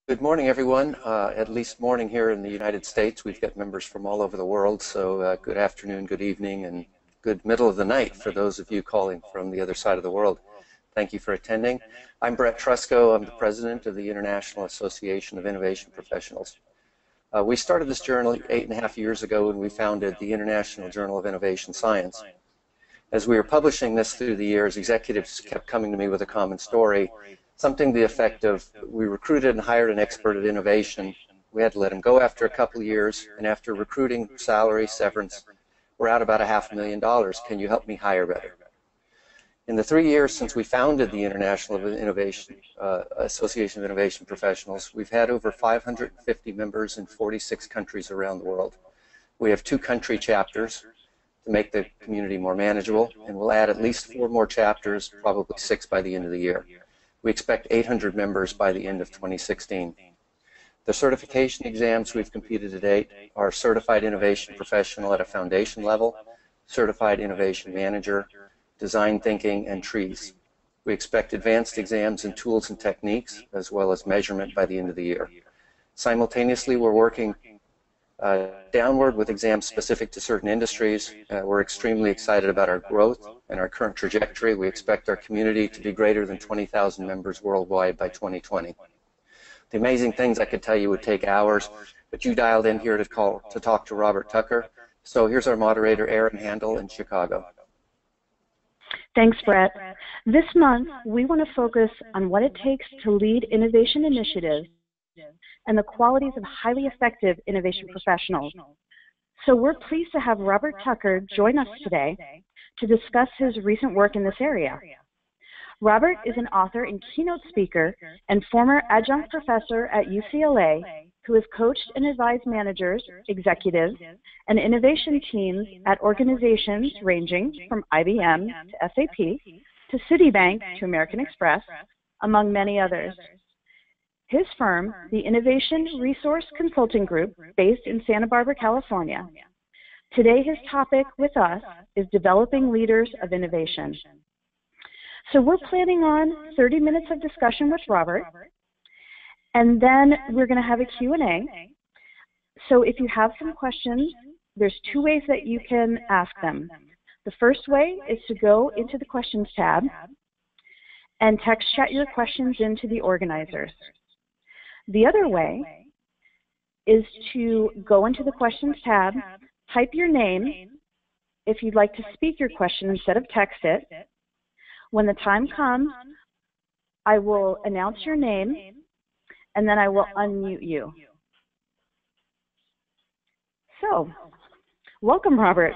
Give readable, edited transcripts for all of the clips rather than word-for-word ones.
Good morning, everyone. At least morning here in the United States. We've got members from all over the world, so good afternoon, good evening, and good middle of the night for those of you calling from the other side of the world. Thank you for attending. I'm Brett Trusco. I'm the president of the International Association of Innovation Professionals. We started this journal 8.5 years ago when we founded the International Journal of Innovation Science. As we were publishing this through the years, executives kept coming to me with a common story, something to the effect of, we recruited and hired an expert at innovation. We had to let him go after a couple of years, and after recruiting, salary, severance, we're out about $500,000. Can you help me hire better? In the 3 years since we founded the International Association of Innovation Professionals, we've had over 550 members in 46 countries around the world. We have 2 country chapters to make the community more manageable, and we'll add at least 4 more chapters, probably 6 by the end of the year. We expect 800 members by the end of 2016. The certification exams we've completed to date are Certified Innovation Professional at a foundation level, Certified Innovation Manager, Design Thinking, and TREES. We expect advanced exams in tools and techniques, as well as measurement by the end of the year. Simultaneously, we're working downward with exams specific to certain industries. We're extremely excited about our growth and our current trajectory. We expect our community to be greater than 20,000 members worldwide by 2020. The amazing things I could tell you would take hours, but you dialed in here to talk to Robert Tucker. So here's our moderator, Erin Handel in Chicago. Thanks, Brett. This month, we want to focus on what it takes to lead innovation initiatives and the qualities of highly effective innovation professionals. So we're pleased to have Robert Tucker join us today to discuss his recent work in this area. Robert is an author and keynote speaker and former adjunct professor at UCLA who has coached and advised managers, executives, and innovation teams at organizations ranging from IBM to SAP to Citibank to American Express, among many others. His firm, the Innovation Resource Consulting Group, based in Santa Barbara, California. Today, his topic with us is developing leaders of innovation. So we're planning on 30 minutes of discussion with Robert, and then we're going to have a Q&A. So if you have some questions, there's 2 ways that you can ask them. The first way is to go into the questions tab and text chat your questions into the organizers. The other way is to go into the questions tab, type your name if you'd like to speak your question instead of text it. When the time comes, I will announce your name, and then I will unmute you. So, welcome, Robert.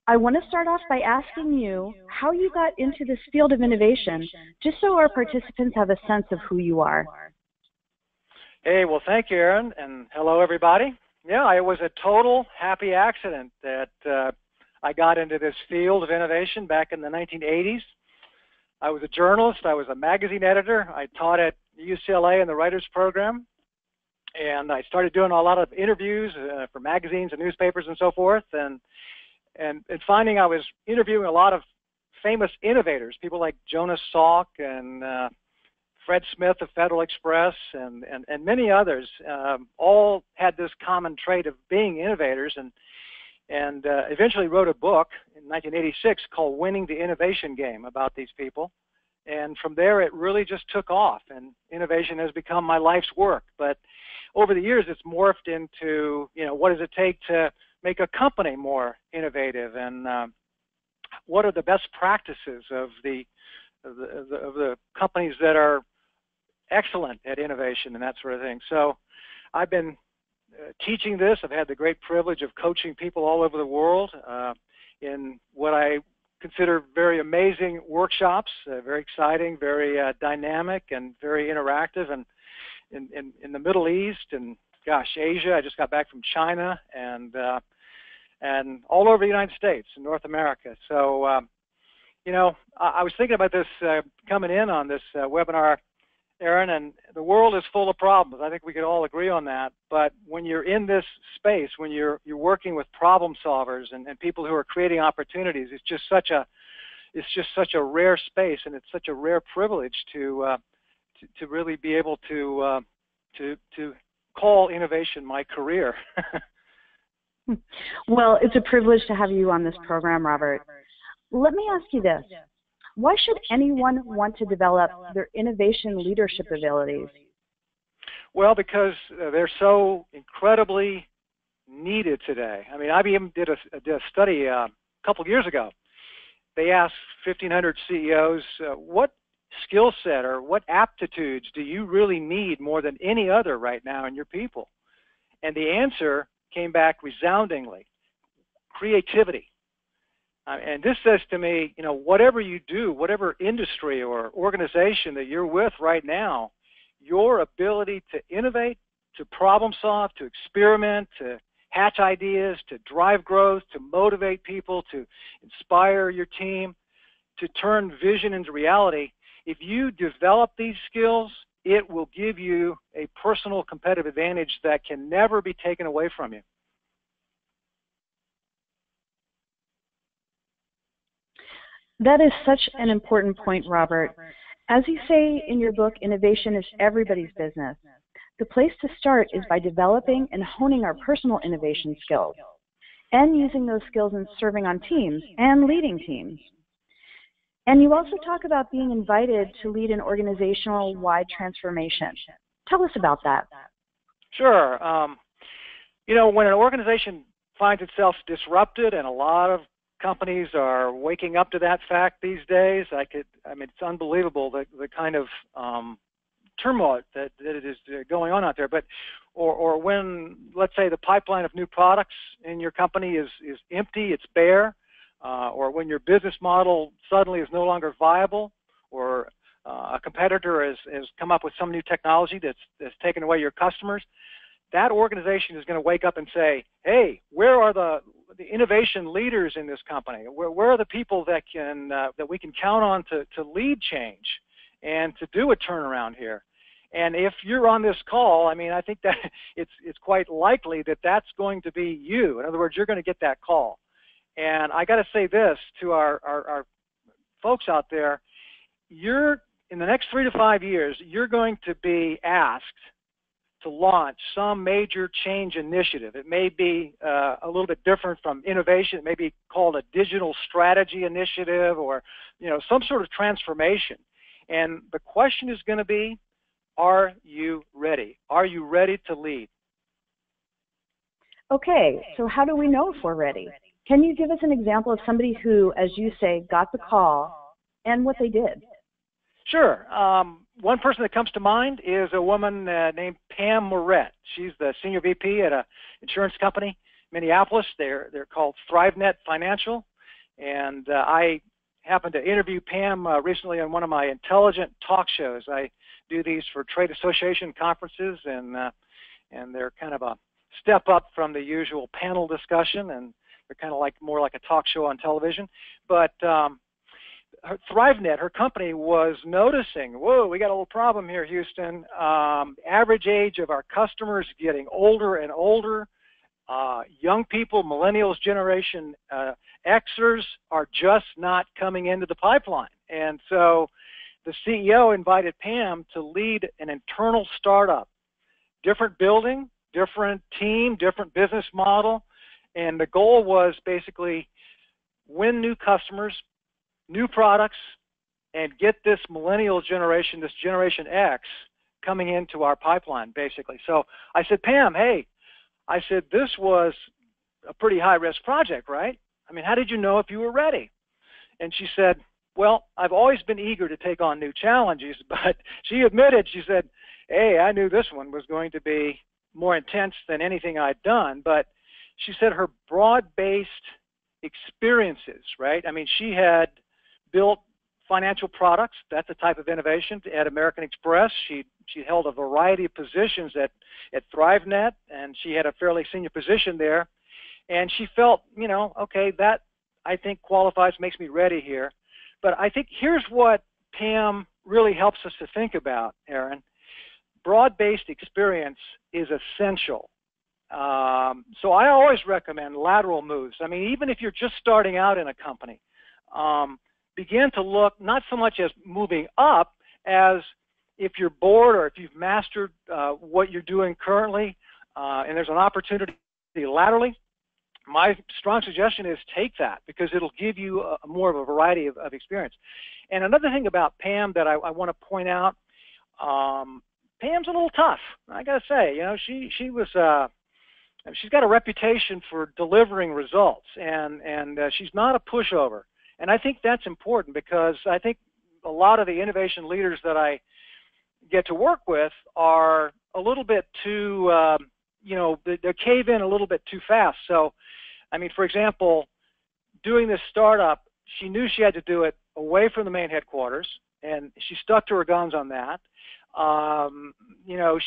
I want to start off by asking you how you got into this field of innovation, just so our participants have a sense of who you are. Hey, well, thank you, Erin, and hello, everybody. Yeah, it was a total happy accident that I got into this field of innovation back in the 1980s. I was a journalist. I was a magazine editor. I taught at UCLA in the writers program, and I started doing a lot of interviews for magazines and newspapers and so forth, and finding I was interviewing a lot of famous innovators, people like Jonas Salk and Fred Smith of Federal Express and many others, all had this common trait of being innovators, and eventually wrote a book in 1986 called Winning the Innovation Game about these people. And from there, it really just took off, and innovation has become my life's work. But over the years, it's morphed into, what does it take to make a company more innovative, and what are the best practices of the companies that are excellent at innovation and that sort of thing. So I've been teaching this. I've had the great privilege of coaching people all over the world in what I consider very amazing workshops, very exciting, very dynamic, and very interactive, and in the Middle East and, gosh, Asia. I just got back from China, and all over the United States and North America. So, I was thinking about this coming in on this webinar, Erin, and the world is full of problems. I think we could all agree on that. But when you're in this space, when you're working with problem solvers and people who are creating opportunities, it's just such a rare space, and it's such a rare privilege to to really be able to call innovation my career. Well, it's a privilege to have you on this program, Robert. Let me ask you this. Why should anyone want to develop their innovation leadership abilities? Well, because they're so incredibly needed today. I mean, IBM did a study a couple of years ago. They asked 1,500 CEOs, what skill set or what aptitudes do you really need more than any other right now in your people? And the answer came back resoundingly: creativity. And this says to me, whatever you do, whatever industry or organization that you're with right now, your ability to innovate, to problem solve, to experiment, to hatch ideas, to drive growth, to motivate people, to inspire your team, to turn vision into reality, if you develop these skills, it will give you a personal competitive advantage that can never be taken away from you. That is such an important point, Robert. As you say in your book, innovation is everybody's business. The place to start is by developing and honing our personal innovation skills and using those skills in serving on teams and leading teams. And you also talk about being invited to lead an organizational-wide transformation. Tell us about that. Sure. When an organization finds itself disrupted, and a lot of companies are waking up to that fact these days, it's unbelievable the kind of turmoil that it is going on out there. But or when, let's say, the pipeline of new products in your company is empty, it's bare, or when your business model suddenly is no longer viable, or a competitor has come up with some new technology that's taken away your customers, that organization is going to wake up and say, hey, where are the innovation leaders in this company? Where are the people that we can count on to lead change and to do a turnaround here? And if you're on this call, I think that it's quite likely that that's going to be you. In other words, you're going to get that call. And I got to say this to our folks out there: in the next 3 to 5 years, you're going to be asked to launch some major change initiative. It may be a little bit different from innovation. It may be called a digital strategy initiative, or some sort of transformation. And the question is going to be, are you ready? Are you ready to lead? Okay, so how do we know if we're ready? Can you give us an example of somebody who, as you say, got the call and what they did? Sure. One person that comes to mind is a woman named Pam Moret. She's the senior VP at an insurance company, Minneapolis. They're called ThriveNet Financial. And I happened to interview Pam recently on one of my intelligent talk shows. I do these for trade association conferences, and they're kind of a step up from the usual panel discussion, and they're kind of more like a talk show on television. But ThriveNet, her company, was noticing, whoa, we got a little problem here, Houston. Average age of our customers getting older and older. Young people, millennials, Generation Xers, are just not coming into the pipeline. And so the CEO invited Pam to lead an internal startup. Different building, different team, different business model. And the goal was basically win new customers, new products, and get this millennial generation, this Generation X, coming into our pipeline, basically. So I said, Pam, hey, I said, this was a pretty high-risk project, right? How did you know if you were ready? And she said, well, I've always been eager to take on new challenges, but she admitted, she said, hey, I knew this one was going to be more intense than anything I'd done. But she said her broad-based experiences, right? She had built financial products. That's a type of innovation at American Express. She held a variety of positions at ThriveNet, and she had a fairly senior position there. And she felt, okay, that I think qualifies, makes me ready here. But I think here's what Pam really helps us to think about, Aaron. Broad-based experience is essential. So I always recommend lateral moves. Even if you're just starting out in a company, begin to look not so much as moving up as if you're bored or if you've mastered what you're doing currently, and there's an opportunity laterally, my strong suggestion is take that, because it'll give you more of a variety of experience. And another thing about Pam that I want to point out, Pam's a little tough. I got to say, she's got a reputation for delivering results, and she's not a pushover. And I think that's important, because I think a lot of the innovation leaders that I get to work with are a little bit too, they cave in a little bit too fast. So, I mean, for example, doing this startup, she knew she had to do it away from the main headquarters, and she stuck to her guns on that.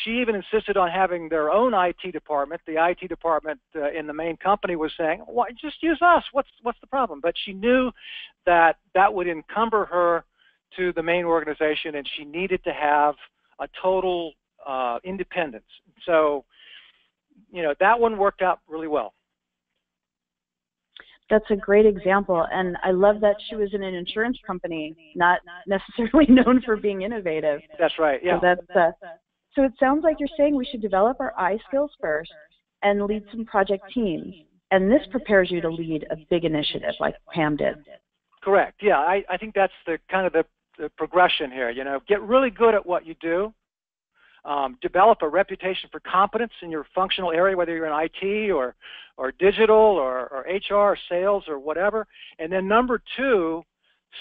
She even insisted on having their own IT department. The IT department in the main company was saying, "Well, just use us. What's the problem?" But she knew that would encumber her to the main organization, and she needed to have a total independence. So, that one worked out really well. That's a great example, and I love that she was in an insurance company, not necessarily known for being innovative. That's right, yeah. So it sounds like you're saying we should develop our I skills first and lead some project teams, and this prepares you to lead a big initiative like Pam did. Correct, yeah. I think that's the kind of the progression here. Get really good at what you do. Develop a reputation for competence in your functional area, whether you're in IT or digital or HR or sales or whatever. And then number two,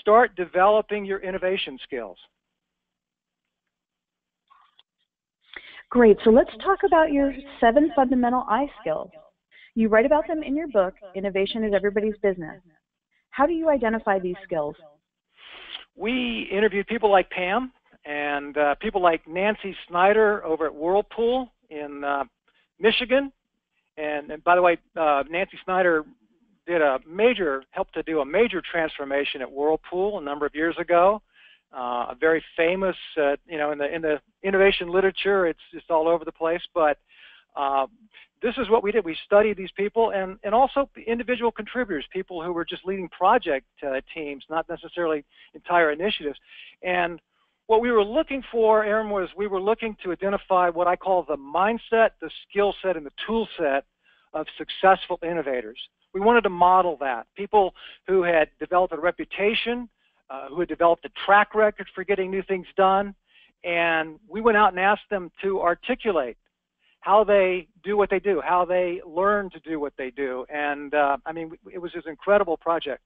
start developing your innovation skills. Great. So let's talk about your 7 fundamental I skills. You write about them in your book, Innovation is Everybody's Business. How do you identify these skills? We interviewed people like Pam, and people like Nancy Snyder over at Whirlpool in Michigan. And by the way, Nancy Snyder helped to do a major transformation at Whirlpool a number of years ago. A very famous, in the innovation literature, it's just all over the place. But this is what we did. We studied these people, and also individual contributors, people who were just leading project teams, not necessarily entire initiatives. And what we were looking for, Aaron, was we were looking to identify what I call the mindset, the skill set, and the tool set of successful innovators. We wanted to model that. People who had developed a reputation, who had developed a track record for getting new things done, and we went out and asked them to articulate how they do what they do, how they learn to do what they do. And it was this incredible project.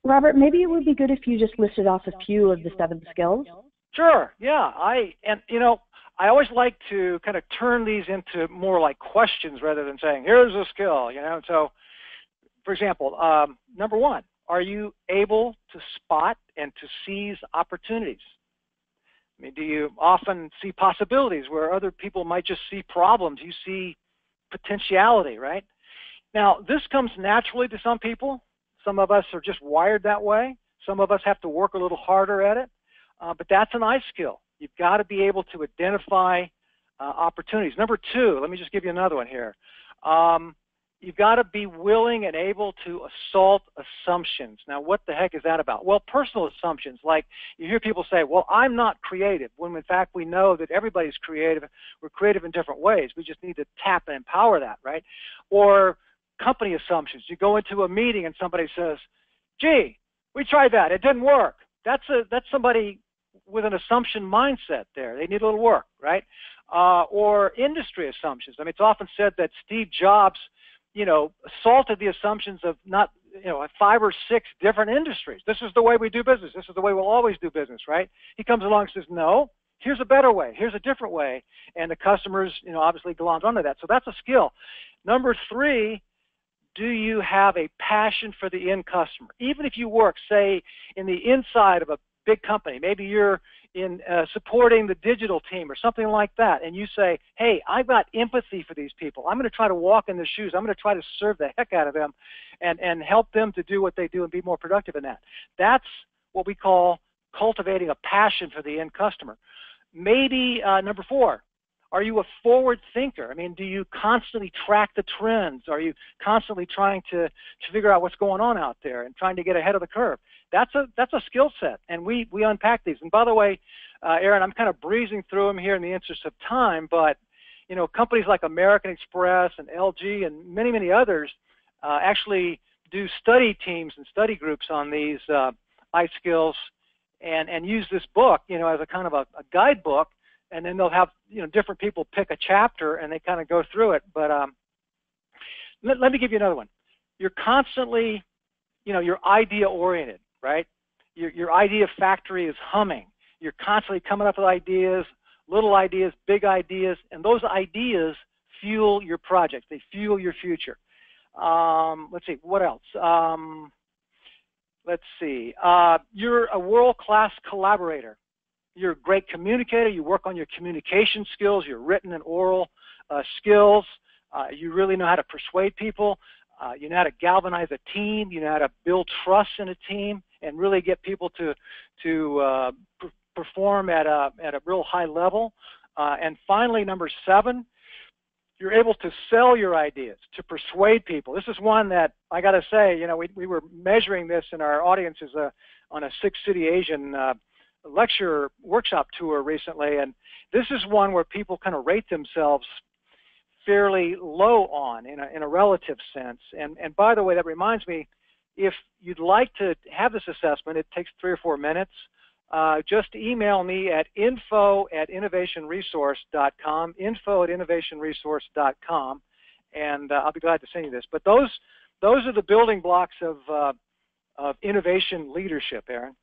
Robert, maybe it would be good if you just listed off a few of the 7 skills. Sure, yeah. I always like to kind of turn these into more like questions rather than saying, here's a skill, So, for example, number 1, are you able to spot and to seize opportunities? I mean, do you often see possibilities where other people might just see problems? You see potentiality, right? Now, this comes naturally to some people. Some of us are just wired that way. Some of us have to work a little harder at it. But that's an I skill. You've got to be able to identify opportunities. Number 2, let me just give you another one here. You've got to be willing and able to assault assumptions. Now, what the heck is that about? Well, personal assumptions, like you hear people say, well, I'm not creative, when in fact we know that everybody's creative. We're creative in different ways. We just need to tap and empower that, right? Or company assumptions. You go into a meeting and somebody says, gee, we tried that, it didn't work. That's somebody with an assumption mindset there. They need a little work, right? Or industry assumptions. I mean, it's often said that Steve Jobs, assaulted the assumptions of 5 or 6 different industries. This is the way we do business. This is the way we'll always do business, right? He comes along and says, no, here's a better way. Here's a different way. And the customers, obviously glom onto that. So that's a skill. Number 3, do you have a passion for the end customer? Even if you work, say, in the inside of a big company, maybe you're in supporting the digital team or something like that, and you say, hey, I've got empathy for these people. I'm going to try to walk in their shoes. I'm going to try to serve the heck out of them and help them to do what they do and be more productive in that. That's what we call cultivating a passion for the end customer. Maybe number 4, Are you a forward thinker? I mean, do you constantly track the trends? Are you constantly trying to figure out what's going on out there and trying to get ahead of the curve? That's a skill set, and we unpack these. And by the way, Aaron, I'm kind of breezing through them here in the interest of time, but you know, companies like American Express and LG and many, many others actually do study teams and study groups on these iSkills and use this book, you know, as a kind of a guidebook. And then they'll have, you know, different people pick a chapter and they kind of go through it. But let me give you another one. You're constantly, you know, you're idea oriented, right? Your idea factory is humming. You're constantly coming up with ideas, little ideas, big ideas, and those ideas fuel your project. They fuel your future. Let's see, what else? Let's see. You're a world-class collaborator. You're a great communicator. You work on your communication skills, your written and oral skills. You really know how to persuade people. You know how to galvanize a team. You know how to build trust in a team and really get people to perform at a real high level. And finally, number 7, you're able to sell your ideas, to persuade people. This is one that I got to say, you know, we were measuring this in our audiences on a 6-city Asian lecture workshop tour recently, and this is one where people kind of rate themselves fairly low on in a relative sense. And by the way, that reminds me, if you'd like to have this assessment, it takes 3 or 4 minutes. Just email me at info@innovationresource.com, info@innovationresource.com, and I'll be glad to send you this. But those are the building blocks of innovation leadership, Aaron.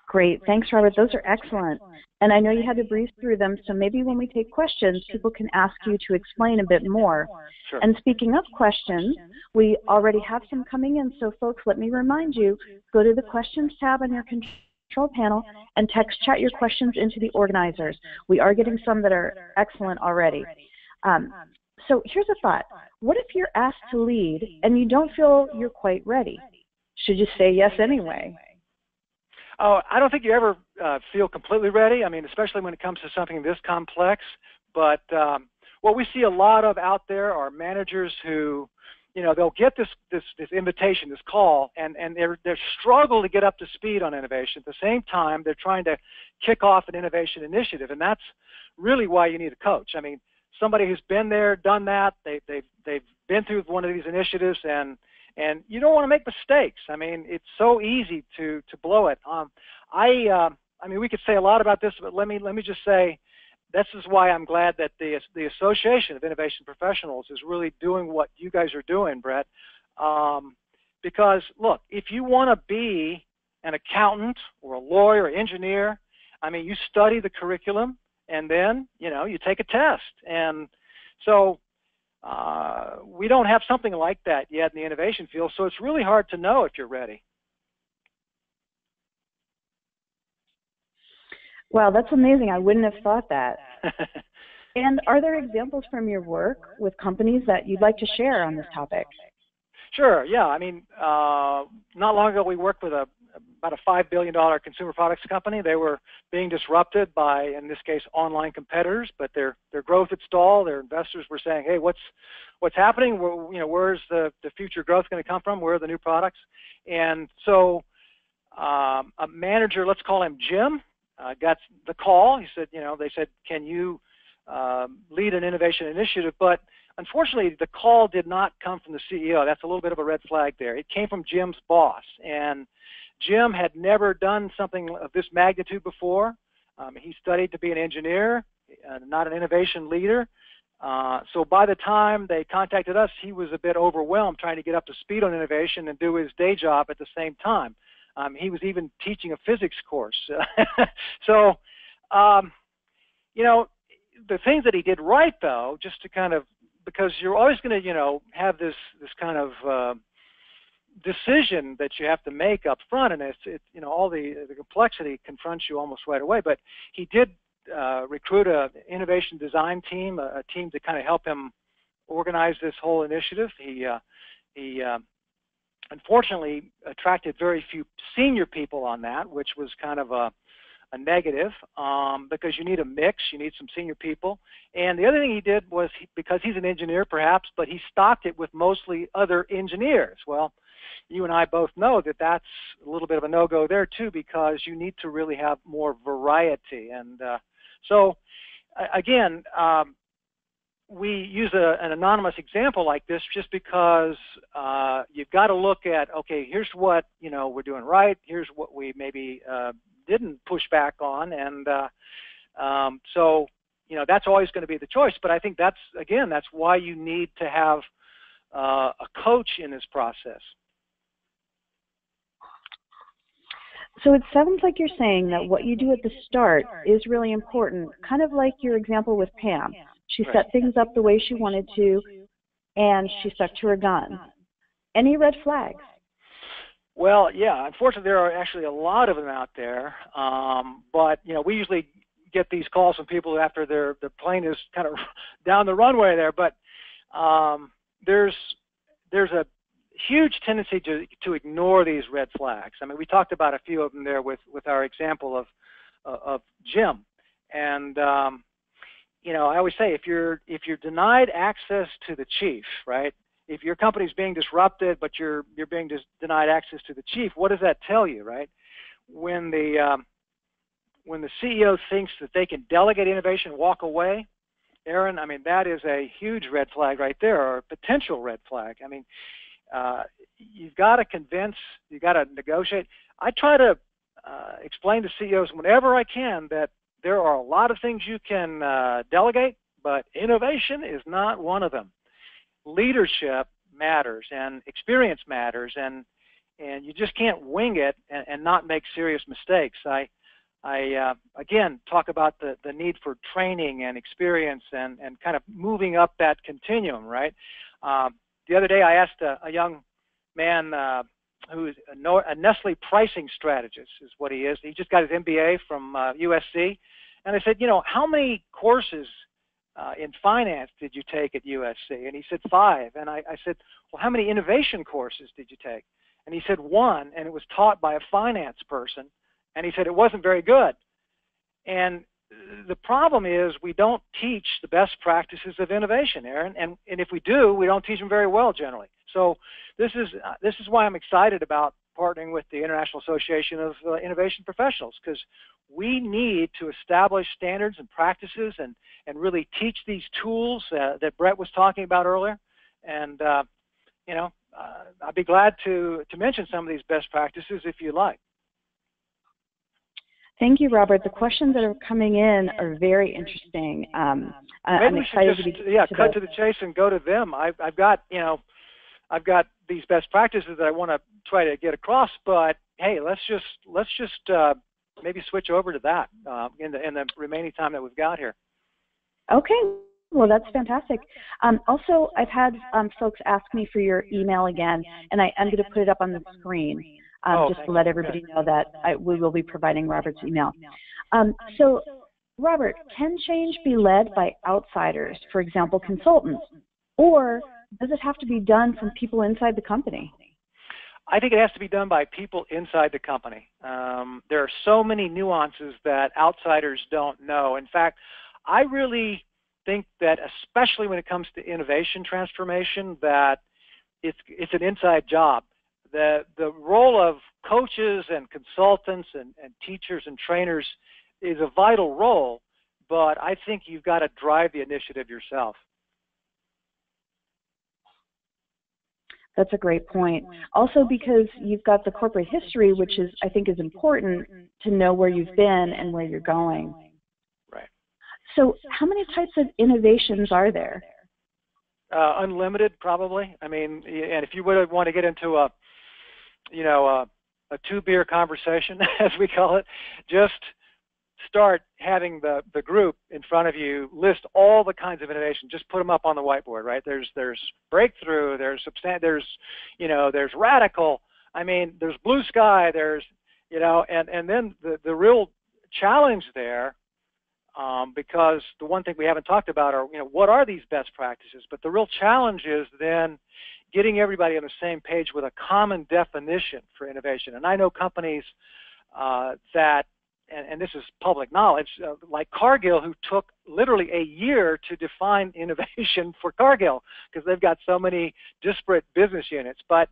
Great. Thanks, Robert. Those are excellent. And I know you had to breeze through them, so maybe when we take questions, people can ask you to explain a bit more. Sure. And speaking of questions, we already have some coming in, so folks, let me remind you, go to the questions tab on your control panel and text chat your questions into the organizers. We are getting some that are excellent already. So here's a thought. What if you're asked to lead and you don't feel you're quite ready? Should you say yes anyway? Oh, I don't think you ever feel completely ready. I mean, especially when it comes to something this complex. But what we see a lot of out there are managers who, you know, they'll get this invitation, this call, and they're struggle to get up to speed on innovation. At the same time, they're trying to kick off an innovation initiative, and that's really why you need a coach. I mean, somebody who's been there, done that. They've been through one of these initiatives, and you don't want to make mistakes. I mean, it's so easy to blow it. I mean, we could say a lot about this, but let me just say, this is why I'm glad that the Association of Innovation Professionals is really doing what you guys are doing, Brett. Because look, if you want to be an accountant or a lawyer or engineer, I mean, you study the curriculum and then, you know, you take a test. And so we don't have something like that yet in the innovation field, so it's really hard to know if you're ready. Wow, that's amazing. I wouldn't have thought that. And are there examples from your work with companies that you'd like to share on this topic? Sure, yeah. I mean, not long ago we worked with about a $5 billion consumer products company. They were being disrupted by, in this case, online competitors, but their growth had stalled. Their investors were saying, hey, what's happening? You know, where's the future growth going to come from? Where are the new products? And so a manager, let's call him Jim, got the call. He said, you know, they said, can you lead an innovation initiative? But unfortunately, the call did not come from the CEO. That's a little bit of a red flag there. It came from Jim's boss. And Jim had never done something of this magnitude before. He studied to be an engineer, not an innovation leader. So by the time they contacted us, he was a bit overwhelmed trying to get up to speed on innovation and do his day job at the same time. He was even teaching a physics course. So, you know, the things that he did right, though, just to kind of, because you're always going to, you know, have this kind of decision that you have to make up front, and it's you know, all the complexity confronts you almost right away. But he did recruit an innovation design team, a team to kind of help him organize this whole initiative. He unfortunately attracted very few senior people on that, which was kind of a a negative because you need a mix, you need some senior people. And the other thing he did was, because he's an engineer perhaps, but he stocked it with mostly other engineers. Well, you and I both know that that's a little bit of a no-go there too, because you need to really have more variety. And so again, we use an anonymous example like this just because you've got to look at, okay, here's what we're doing right, here's what we maybe didn't push back on, and so that's always going to be the choice. But I think that's why you need to have a coach in this process. So it sounds like you're saying that what you do at the start is really important, kind of like your example with Pam. She set things up the way she wanted to, and she stuck to her guns. Any red flags? Well, yeah, unfortunately there are actually a lot of them out there, but we usually get these calls from people after their plane is kind of down the runway there, but there's a huge tendency to ignore these red flags. I mean, we talked about a few of them there with our example of Jim, and I always say, if you're denied access to the chief, right? If your company's being disrupted, but you're being denied access to the chief, what does that tell you, right? When the CEO thinks that they can delegate innovation, walk away, Aaron, I mean, that is a huge red flag right there, or a potential red flag. I mean, you've got to convince, you've got to negotiate. I try to explain to CEOs whenever I can that there are a lot of things you can delegate, but innovation is not one of them. Leadership matters, and experience matters, and you just can't wing it and not make serious mistakes. I again talk about the need for training and experience and kind of moving up that continuum, right? The other day I asked a young man who's a Nestle pricing strategist is what he is. He just got his MBA from USC. And I said, how many courses in finance did you take at USC? And he said 5. And I said, well, how many innovation courses did you take? And he said 1, and it was taught by a finance person. And he said it wasn't very good. And the problem is we don't teach the best practices of innovation, Aaron. And if we do, we don't teach them very well generally. So this is why I'm excited about partnering with the International Association of Innovation Professionals, because we need to establish standards and practices and really teach these tools that Brett was talking about earlier. And I'd be glad to mention some of these best practices if you like. Thank you, Robert. The questions that are coming in are very interesting. Maybe I'm we should just cut to the chase and go to them. I've got these best practices that I want to try to get across, but hey, let's just maybe switch over to that in the remaining time that we've got here. Okay. Well, that's fantastic. Also, I've had folks ask me for your email again, and I'm going to put it up on the screen just to let everybody know that we will be providing Robert's email. So, Robert, can change be led by outsiders, for example, consultants, or does it have to be done from people inside the company? I think it has to be done by people inside the company. There are so many nuances that outsiders don't know. In fact, I really think that, especially when it comes to innovation transformation, that it's an inside job. The role of coaches and consultants and teachers and trainers is a vital role, but I think you've got to drive the initiative yourself. That's a great point. Also, because you've got the corporate history, which I think is important to know where you've been and where you're going. Right. So how many types of innovations are there? Unlimited, probably. I mean, and if you would want to get into a two-beer conversation, as we call it, just start having the group in front of you list all the kinds of innovation. Just put them up on the whiteboard, right? There's breakthrough, there's radical. I mean, there's blue sky. There's and then the real challenge there, because the one thing we haven't talked about are what are these best practices? But the real challenge is then getting everybody on the same page with a common definition for innovation. And I know companies that and this is public knowledge, like Cargill, who took literally a year to define innovation for Cargill because they've got so many disparate business units. But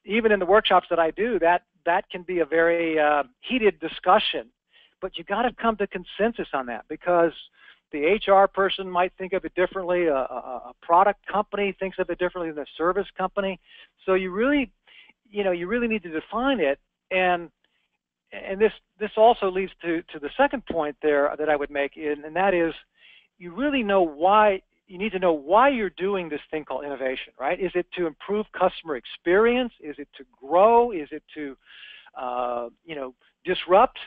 even in the workshops that I do, that can be a very heated discussion. But you got to come to consensus on that because the HR person might think of it differently. A product company thinks of it differently than a service company. So you really need to define it. And this also leads to the second point there that I would make, and that is you really know why. You need to know why you're doing this thing called innovation, right? Is it to improve customer experience? Is it to grow? Is it to disrupt?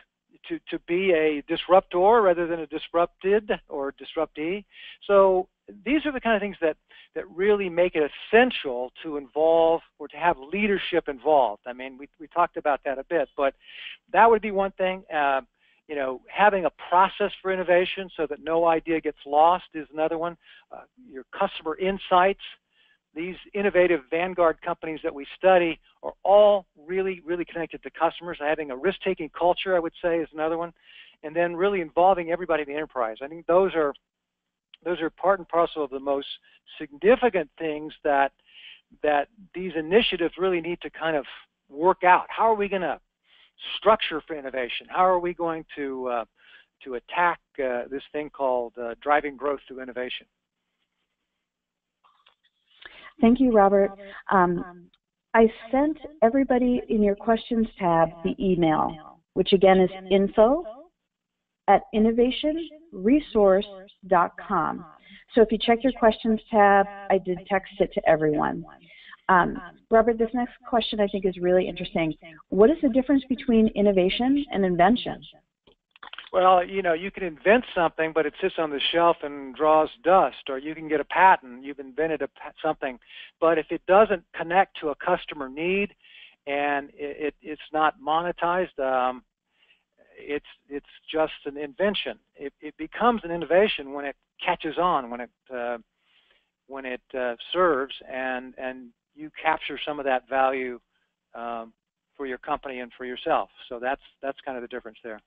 To be a disruptor rather than a disrupted or disruptee. So these are the kind of things that really make it essential to involve or to have leadership involved. I mean, we talked about that a bit, but that would be one thing. Having a process for innovation so that no idea gets lost is another one. Your customer insights. These innovative vanguard companies that we study are all really, really connected to customers. Having a risk-taking culture, I would say, is another one. And then really involving everybody in the enterprise. I think those are part and parcel of the most significant things that these initiatives really need to kind of work out. How are we going to structure for innovation? How are we going to attack this thing called driving growth through innovation? Thank you, Robert. I sent everybody in your questions tab the email, which again is info@innovationresource.com. So if you check your questions tab, I did text it to everyone. Robert, this next question I think is really interesting. What is the difference between innovation and invention? Well, you can invent something, but it sits on the shelf and draws dust, or you can get a patent. You've invented something, but if it doesn't connect to a customer need and it's not monetized, it's just an invention. It becomes an innovation when it catches on, when it serves, and you capture some of that value for your company and for yourself. So that's kind of the difference there.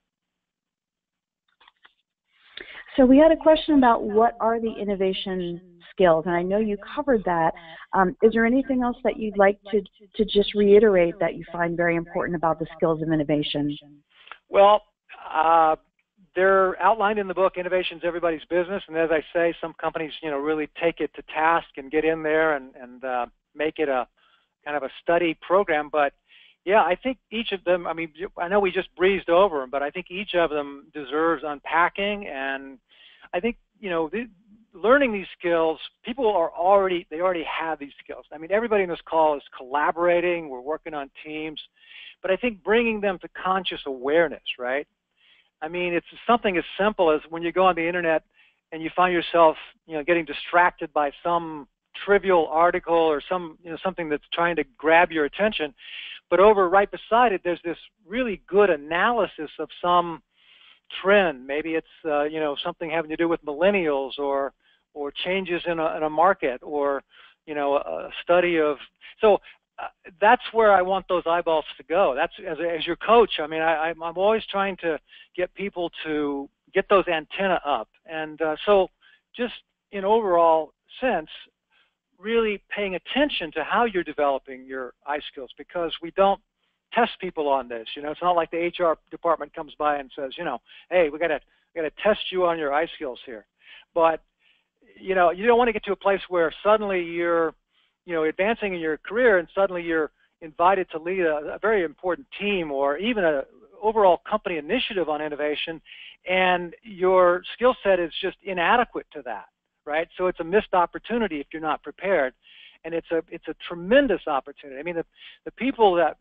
So we had a question about what are the innovation skills, and I know you covered that. Is there anything else that you'd like to just reiterate that you find very important about the skills of innovation? Well, they're outlined in the book, Innovation's Everybody's Business, and as I say, some companies really take it to task and get in there and make it a kind of a study program, but yeah, I think each of them, I mean, I know we just breezed over them, but I think each of them deserves unpacking. And I think, learning these skills, people already have these skills. I mean, everybody in this call is collaborating, we're working on teams, but I think bringing them to conscious awareness, right? I mean, it's something as simple as when you go on the internet and you find yourself, getting distracted by some trivial article or something that's trying to grab your attention. But over right beside it, there's this really good analysis of some trend. Maybe it's something having to do with millennials or changes in a market or a study of. So that's where I want those eyeballs to go. That's as your coach. I mean, I'm always trying to get people to get those antenna up, and so just in overall sense, really paying attention to how you're developing your I skills, because we don't test people on this. It's not like the HR department comes by and says, hey, we got to test you on your I skills here. But you don't want to get to a place where suddenly you're advancing in your career and suddenly you're invited to lead a very important team or even an overall company initiative on innovation, and your skill set is just inadequate to that. Right, so it's a missed opportunity if you're not prepared, and it's a tremendous opportunity. I mean, the people that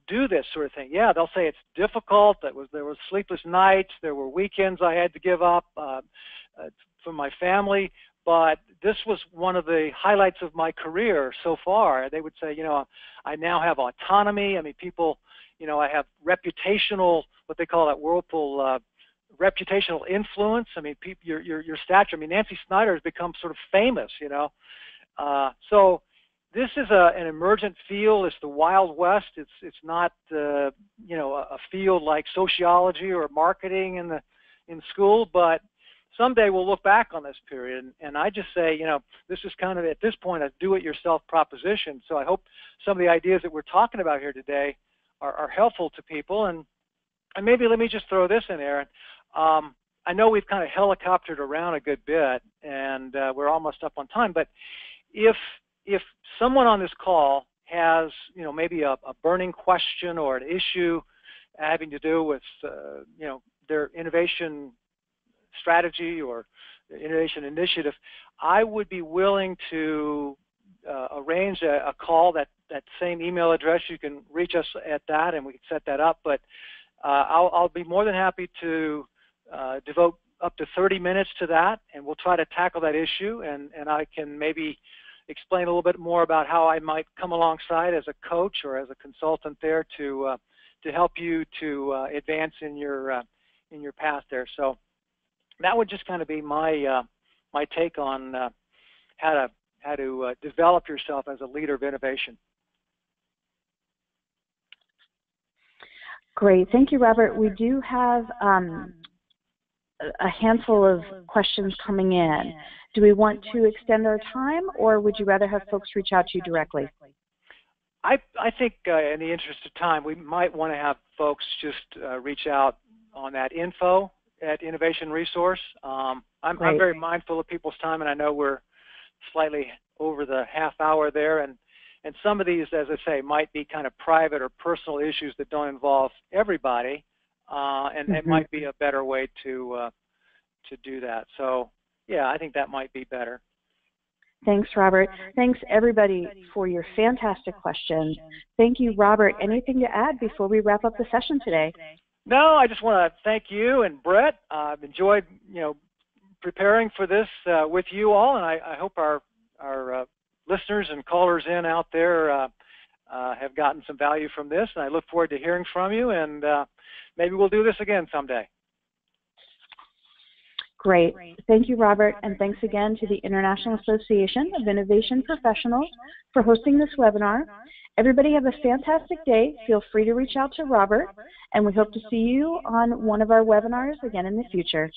do this sort of thing, yeah, they'll say it's difficult. There were sleepless nights, there were weekends I had to give up for my family, but this was one of the highlights of my career so far. They would say, I now have autonomy. I mean, people, I have reputational, what they call at Whirlpool. Reputational influence. I mean, your stature. I mean, Nancy Snyder has become sort of famous, So this is an emergent field. It's the Wild West. It's not you know, a field like sociology or marketing in school, but someday we'll look back on this period, and I just say, you know, this is kind of at this point a do-it-yourself proposition. So I hope some of the ideas that we're talking about here today are helpful to people. And maybe let me just throw this in, Aaron. I know we've kind of helicoptered around a good bit, and we're almost up on time. But if someone on this call has, you know, maybe a burning question or an issue having to do with, you know, their innovation strategy or innovation initiative, I would be willing to arrange a call. That same email address, you can reach us at that, and we can set that up. But I'll be more than happy to devote up to 30 minutes to that, and we'll try to tackle that issue, and I can maybe explain a little bit more about how I might come alongside as a coach or as a consultant there to help you to advance in your path there. So that would just kind of be my my take on how to develop yourself as a leader of innovation. Great, thank you, Robert. We do have a handful of questions coming in. Do we want to extend our time, or would you rather have folks reach out to you directly? I think in the interest of time, we might want to have folks just reach out on that info at Innovation Resource. I'm very mindful of people's time, and I know we're slightly over the half hour there, and some of these, as I say, might be kind of private or personal issues that don't involve everybody, and it might be a better way to do that. So yeah, I think that might be better. Thanks, Robert. Thanks, everybody, for your fantastic questions. Thank you, Robert. Anything to add before we wrap up the session today? No, I just want to thank you and Brett. I've enjoyed, you know, preparing for this with you all, and I hope our listeners and callers in out there have gotten some value from this, and I look forward to hearing from you, and maybe we'll do this again someday. Great. Thank you, Robert, and thanks again to the International Association of Innovation Professionals for hosting this webinar. Everybody have a fantastic day. Feel free to reach out to Robert, and we hope to see you on one of our webinars again in the future.